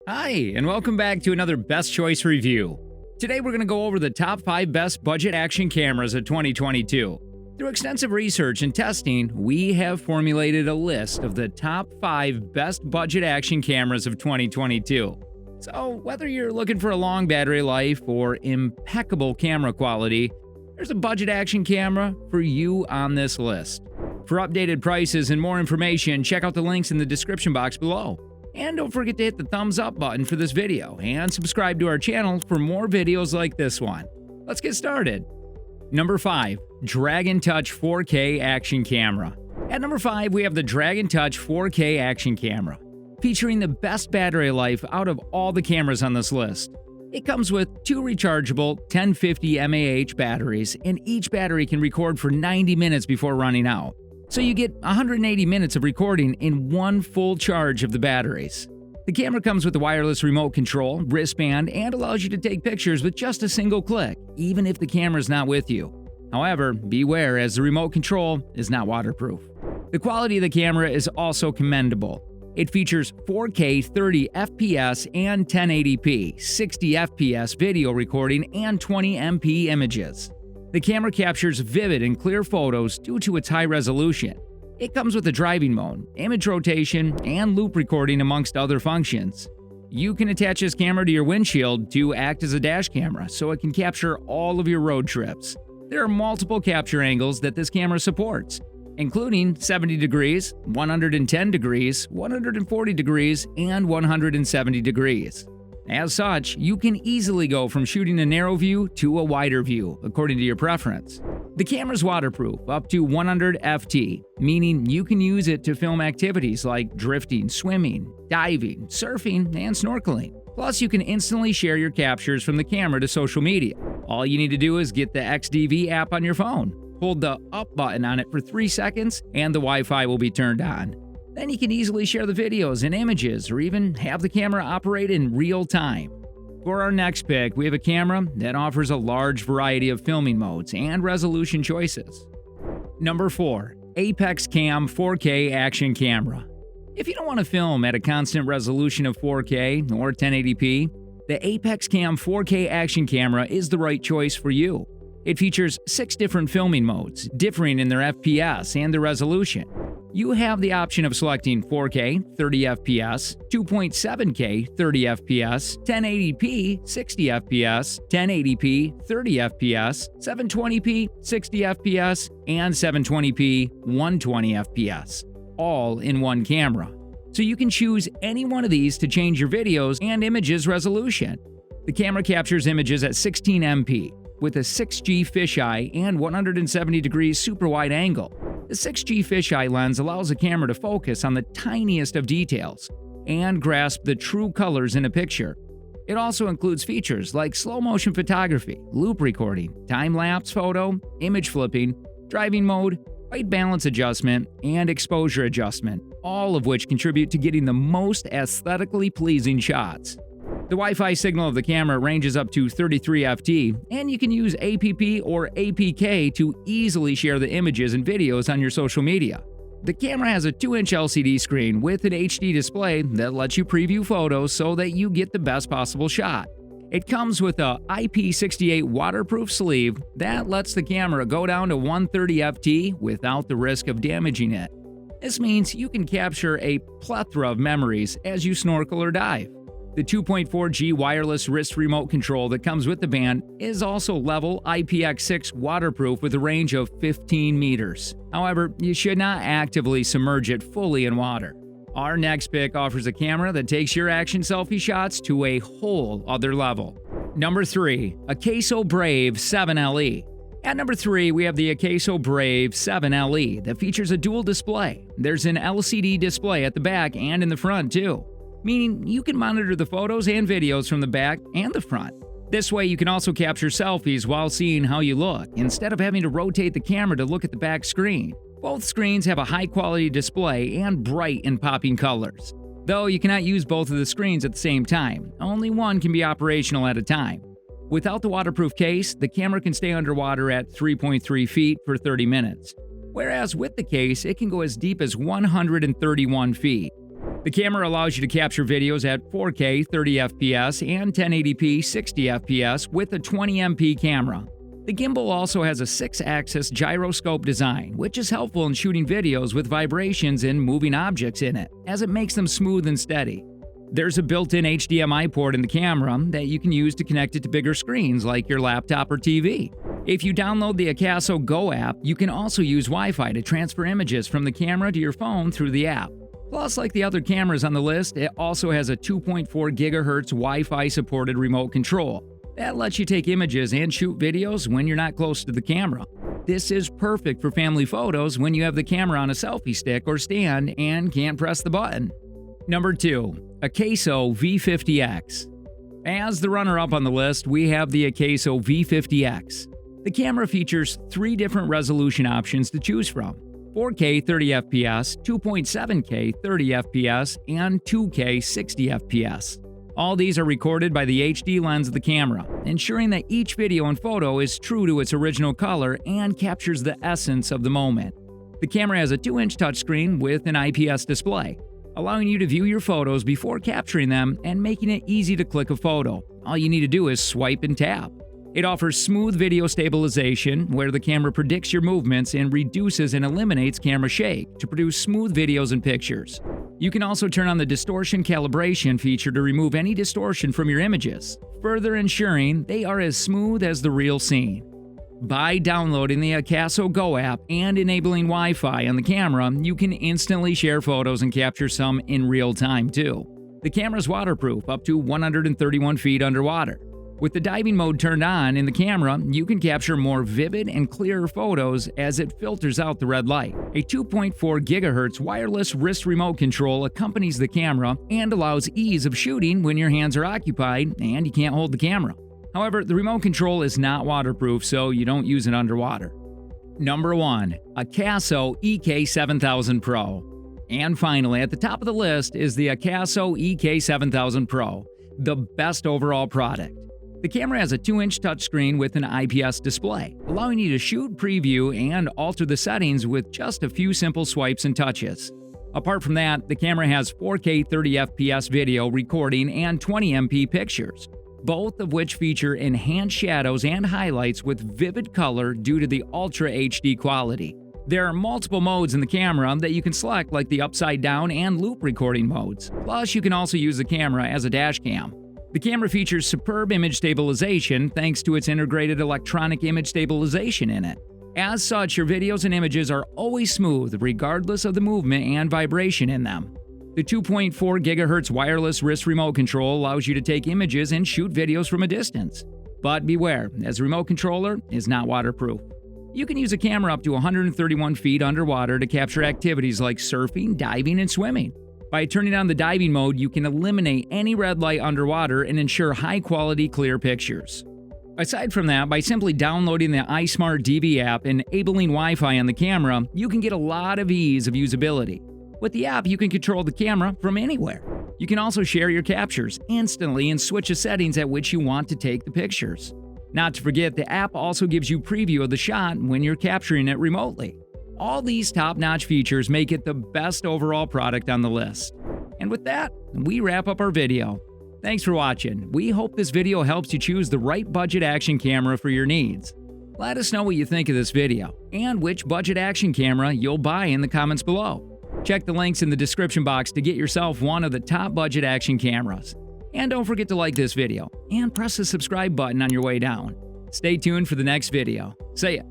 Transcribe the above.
Hi, and welcome back to another Best Choice review. Today we're going to go over the top 5 best budget action cameras of 2022. Through extensive research and testing, we have formulated a list of the top 5 best budget action cameras of 2022. So, whether you're looking for a long battery life or impeccable camera quality, there's a budget action camera for you on this list. For updated prices and more information, check out the links in the description box below. And don't forget to hit the thumbs up button for this video and subscribe to our channel for more videos like this one. Let's get started. Number 5. Dragon Touch 4K Action Camera. At number 5, we have the Dragon Touch 4K Action Camera, featuring the best battery life out of all the cameras on this list. It comes with 2 rechargeable 1050 mAh batteries, and each battery can record for 90 minutes before running out. So you get 180 minutes of recording in one full charge of the batteries. The camera comes with a wireless remote control, wristband, and allows you to take pictures with just a single click, even if the camera is not with you. However, beware as the remote control is not waterproof. The quality of the camera is also commendable. It features 4K 30 FPS and 1080p, 60 FPS video recording, and 20 MP images. The camera captures vivid and clear photos due to its high resolution. It comes with a driving mode, image rotation, and loop recording amongst other functions. You can attach this camera to your windshield to act as a dash camera so it can capture all of your road trips. There are multiple capture angles that this camera supports, including 70 degrees, 110 degrees, 140 degrees, and 170 degrees. As such, you can easily go from shooting a narrow view to a wider view, according to your preference. The camera's waterproof up to 100 FT, meaning you can use it to film activities like drifting, swimming, diving, surfing, and snorkeling. Plus, you can instantly share your captures from the camera to social media. All you need to do is get the XDV app on your phone, hold the up button on it for 3 seconds, and the Wi-Fi will be turned on. Then you can easily share the videos and images or even have the camera operate in real time. For our next pick, we have a camera that offers a large variety of filming modes and resolution choices. Number 4. APEXCAM 4K Action Camera. If you don't want to film at a constant resolution of 4K or 1080p, the APEXCAM 4K Action Camera is the right choice for you. It features 6 different filming modes, differing in their FPS and their resolution. You have the option of selecting 4K 30 FPS, 2.7K 30 FPS, 1080p 60 FPS, 1080p 30 FPS, 720p 60 FPS, and 720p 120 FPS, all in one camera. So you can choose any one of these to change your videos and images resolution. The camera captures images at 16 MP with a 6G fisheye and 170 degrees super wide angle. The 6G fisheye lens allows the camera to focus on the tiniest of details and grasp the true colors in a picture. It also includes features like slow motion photography, loop recording, time-lapse photo, image flipping, driving mode, white balance adjustment, and exposure adjustment, all of which contribute to getting the most aesthetically pleasing shots. The Wi-Fi signal of the camera ranges up to 33 FT, and you can use APP or APK to easily share the images and videos on your social media. The camera has a 2-inch LCD screen with an HD display that lets you preview photos so that you get the best possible shot. It comes with a IP68 waterproof sleeve that lets the camera go down to 130 FT without the risk of damaging it. This means you can capture a plethora of memories as you snorkel or dive. The 2.4G wireless wrist remote control that comes with the band is also level IPX6 waterproof with a range of 15 meters. However, you should not actively submerge it fully in water. Our next pick offers a camera that takes your action selfie shots to a whole other level. Number 3. AKASO Brave 7LE. At number 3, we have the AKASO Brave 7LE that features a dual display. There's an LCD display at the back and in the front too, meaning you can monitor the photos and videos from the back and the front. This way you can also capture selfies while seeing how you look, instead of having to rotate the camera to look at the back screen. Both screens have a high-quality display and bright and popping colors. Though you cannot use both of the screens at the same time, only one can be operational at a time. Without the waterproof case, the camera can stay underwater at 3.3 feet for 30 minutes, whereas with the case, it can go as deep as 131 feet. The camera allows you to capture videos at 4K 30 FPS and 1080p 60 FPS with a 20 MP camera. The gimbal also has a 6-axis gyroscope design, which is helpful in shooting videos with vibrations and moving objects in it, as it makes them smooth and steady. There's a built-in HDMI port in the camera that you can use to connect it to bigger screens like your laptop or TV. If you download the AKASO Go app, you can also use Wi-Fi to transfer images from the camera to your phone through the app. Plus, like the other cameras on the list, it also has a 2.4 GHz Wi-Fi supported remote control. That lets you take images and shoot videos when you're not close to the camera. This is perfect for family photos when you have the camera on a selfie stick or stand and can't press the button. Number 2. AKASO V50X. As the runner-up on the list, we have the AKASO V50X. The camera features 3 different resolution options to choose from: 4K 30 FPS, 2.7K 30 FPS, and 2K 60 FPS. All these are recorded by the HD lens of the camera, ensuring that each video and photo is true to its original color and captures the essence of the moment. The camera has a 2-inch touchscreen with an IPS display, allowing you to view your photos before capturing them and making it easy to click a photo. All you need to do is swipe and tap. It offers smooth video stabilization, where the camera predicts your movements and reduces and eliminates camera shake to produce smooth videos and pictures. You can also turn on the distortion calibration feature to remove any distortion from your images, further ensuring they are as smooth as the real scene. By downloading the AKASO Go app and enabling Wi-Fi on the camera, you can instantly share photos and capture some in real time too. The camera is waterproof up to 131 feet underwater. With the diving mode turned on in the camera, you can capture more vivid and clearer photos as it filters out the red light. A 2.4 GHz wireless wrist remote control accompanies the camera and allows ease of shooting when your hands are occupied and you can't hold the camera. However, the remote control is not waterproof, so you don't use it underwater. Number 1. AKASO EK7000 Pro. And finally, at the top of the list is the AKASO EK7000 Pro, the best overall product. The camera has a 2-inch touchscreen with an IPS display, allowing you to shoot, preview, and alter the settings with just a few simple swipes and touches. Apart from that, the camera has 4K 30 FPS video recording and 20 MP pictures, both of which feature enhanced shadows and highlights with vivid color due to the Ultra HD quality. There are multiple modes in the camera that you can select, like the upside down and loop recording modes. Plus, you can also use the camera as a dash cam. The camera features superb image stabilization thanks to its integrated electronic image stabilization in it. As such, your videos and images are always smooth regardless of the movement and vibration in them. The 2.4 GHz wireless wrist remote control allows you to take images and shoot videos from a distance. But beware, as the remote controller is not waterproof. You can use a camera up to 131 feet underwater to capture activities like surfing, diving, and swimming. By turning on the diving mode, you can eliminate any red light underwater and ensure high-quality, clear pictures. Aside from that, by simply downloading the iSmart DV app and enabling Wi-Fi on the camera, you can get a lot of ease of usability. With the app, you can control the camera from anywhere. You can also share your captures instantly and switch the settings at which you want to take the pictures. Not to forget, the app also gives you preview of the shot when you're capturing it remotely. All these top-notch features make it the best overall product on the list. And with that, we wrap up our video. Thanks for watching. We hope this video helps you choose the right budget action camera for your needs. Let us know what you think of this video and which budget action camera you'll buy in the comments below. Check the links in the description box to get yourself one of the top budget action cameras. And don't forget to like this video and press the subscribe button on your way down. Stay tuned for the next video. See ya!